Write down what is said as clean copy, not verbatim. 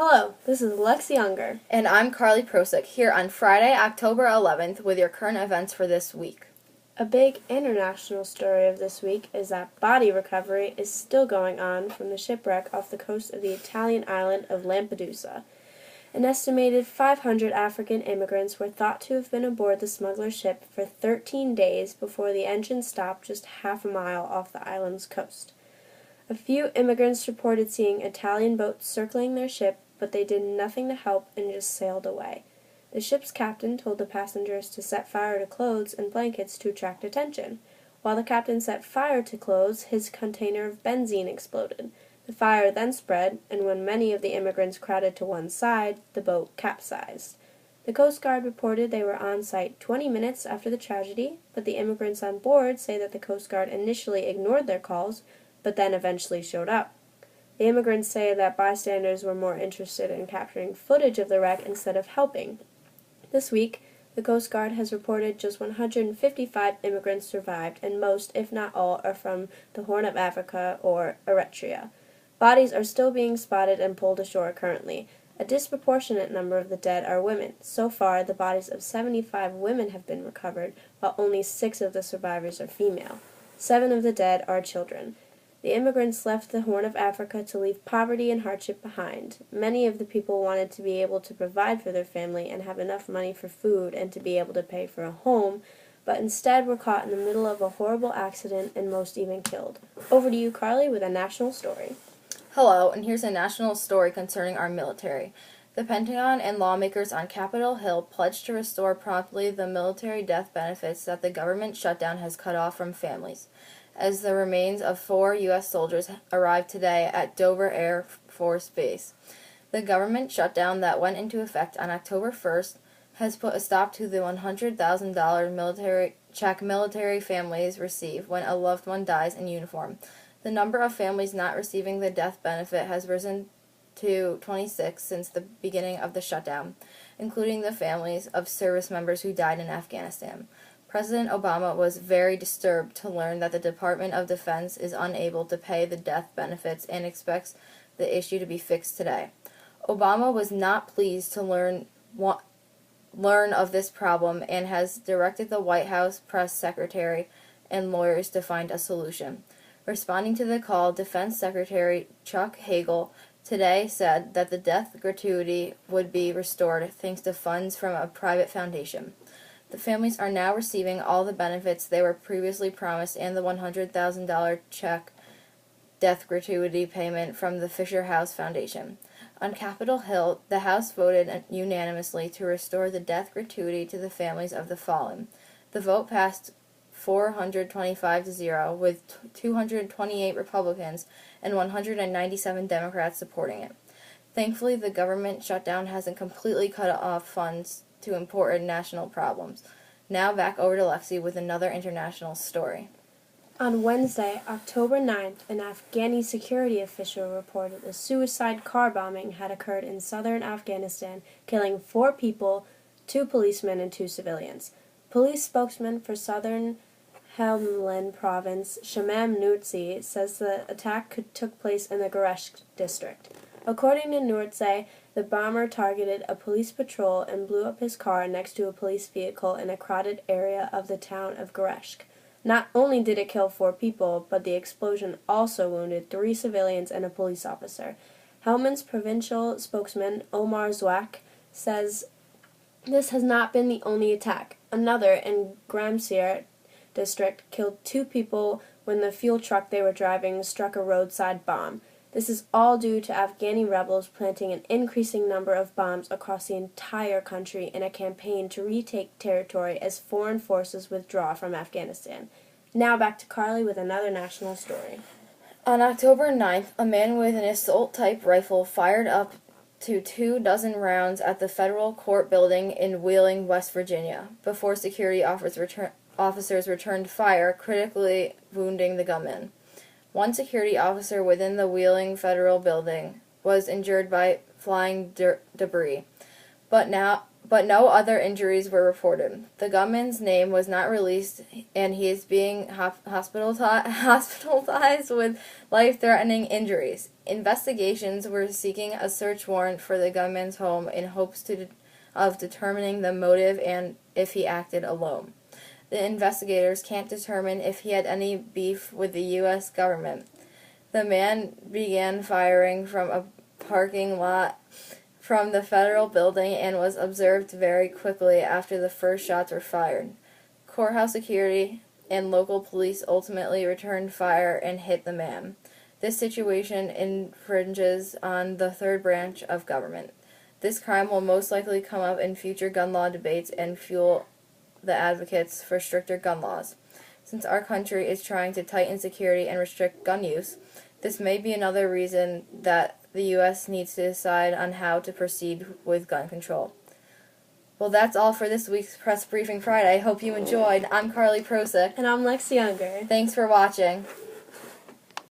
Hello, this is Lexi Unger. And I'm Carly Prosick, here on Friday, October 11th, with your current events for this week. A big international story of this week is that body recovery is still going on from the shipwreck off the coast of the Italian island of Lampedusa. An estimated 500 African immigrants were thought to have been aboard the smuggler's ship for 13 days before the engine stopped just half a mile off the island's coast. A few immigrants reported seeing Italian boats circling their ship, but they did nothing to help and just sailed away. The ship's captain told the passengers to set fire to clothes and blankets to attract attention. While the captain set fire to clothes, his container of benzene exploded. The fire then spread, and when many of the immigrants crowded to one side, the boat capsized. The Coast Guard reported they were on site 20 minutes after the tragedy, but the immigrants on board say that the Coast Guard initially ignored their calls, but then eventually showed up. The immigrants say that bystanders were more interested in capturing footage of the wreck instead of helping. This week, the Coast Guard has reported just 155 immigrants survived, and most, if not all, are from the Horn of Africa or Eritrea. Bodies are still being spotted and pulled ashore currently. A disproportionate number of the dead are women. So far, the bodies of 75 women have been recovered, while only 6 of the survivors are female. 7 of the dead are children. The immigrants left the Horn of Africa to leave poverty and hardship behind. Many of the people wanted to be able to provide for their family and have enough money for food and to be able to pay for a home, but instead were caught in the middle of a horrible accident and most even killed. Over to you, Carly, with a national story. Hello, and here's a national story concerning our military. The Pentagon and lawmakers on Capitol Hill pledged to restore promptly the military death benefits that the government shutdown has cut off from families, as the remains of 4 U.S. soldiers arrived today at Dover Air Force Base. The government shutdown that went into effect on October 1st has put a stop to the $100,000 military check military families receive when a loved one dies in uniform. The number of families not receiving the death benefit has risen to 26 since the beginning of the shutdown, including the families of service members who died in Afghanistan. President Obama was very disturbed to learn that the Department of Defense is unable to pay the death benefits and expects the issue to be fixed today. Obama was not pleased to learn of this problem and has directed the White House press secretary and lawyers to find a solution. Responding to the call, Defense Secretary Chuck Hagel today said that the death gratuity would be restored thanks to funds from a private foundation. The families are now receiving all the benefits they were previously promised and the $100,000 check death gratuity payment from the Fisher House Foundation. On Capitol Hill, the House voted unanimously to restore the death gratuity to the families of the fallen. The vote passed 425 to 0, with 228 Republicans and 197 Democrats supporting it. Thankfully, the government shutdown hasn't completely cut off funds to important national problems. Now back over to Lexi with another international story. On Wednesday, October 9th, an Afghani security official reported a suicide car bombing had occurred in southern Afghanistan, killing 4 people, 2 policemen and 2 civilians. Police spokesman for southern Helmand province, Shamam Nurtzi, says the attack took place in the Gereshk district. According to Nurtzi, the bomber targeted a police patrol and blew up his car next to a police vehicle in a crowded area of the town of Gereshk. Not only did it kill 4 people, but the explosion also wounded 3 civilians and a police officer. Helmand's provincial spokesman, Omar Zwak, says this has not been the only attack. Another in Gramsir district killed 2 people when the fuel truck they were driving struck a roadside bomb. This is all due to Afghani rebels planting an increasing number of bombs across the entire country in a campaign to retake territory as foreign forces withdraw from Afghanistan. Now back to Carly with another national story. On October 9th, a man with an assault-type rifle fired up to 24 rounds at the federal court building in Wheeling, West Virginia, before security officers returned fire, critically wounding the gunman. 1 security officer within the Wheeling Federal Building was injured by flying debris, but but no other injuries were reported. The gunman's name was not released, and he is being hospitalized with life-threatening injuries. Investigations were seeking a search warrant for the gunman's home in hopes of determining the motive and if he acted alone. The investigators can't determine if he had any beef with the U.S. government. The man began firing from a parking lot from the federal building and was observed very quickly after the first shots were fired. Courthouse security and local police ultimately returned fire and hit the man. This situation infringes on the third branch of government. This crime will most likely come up in future gun law debates and fuel the advocates for stricter gun laws. Since our country is trying to tighten security and restrict gun use, this may be another reason that the U.S. needs to decide on how to proceed with gun control. Well, that's all for this week's Press Briefing Friday. I hope you enjoyed. I'm Carly Prosick. And I'm Lex Younger. Thanks for watching.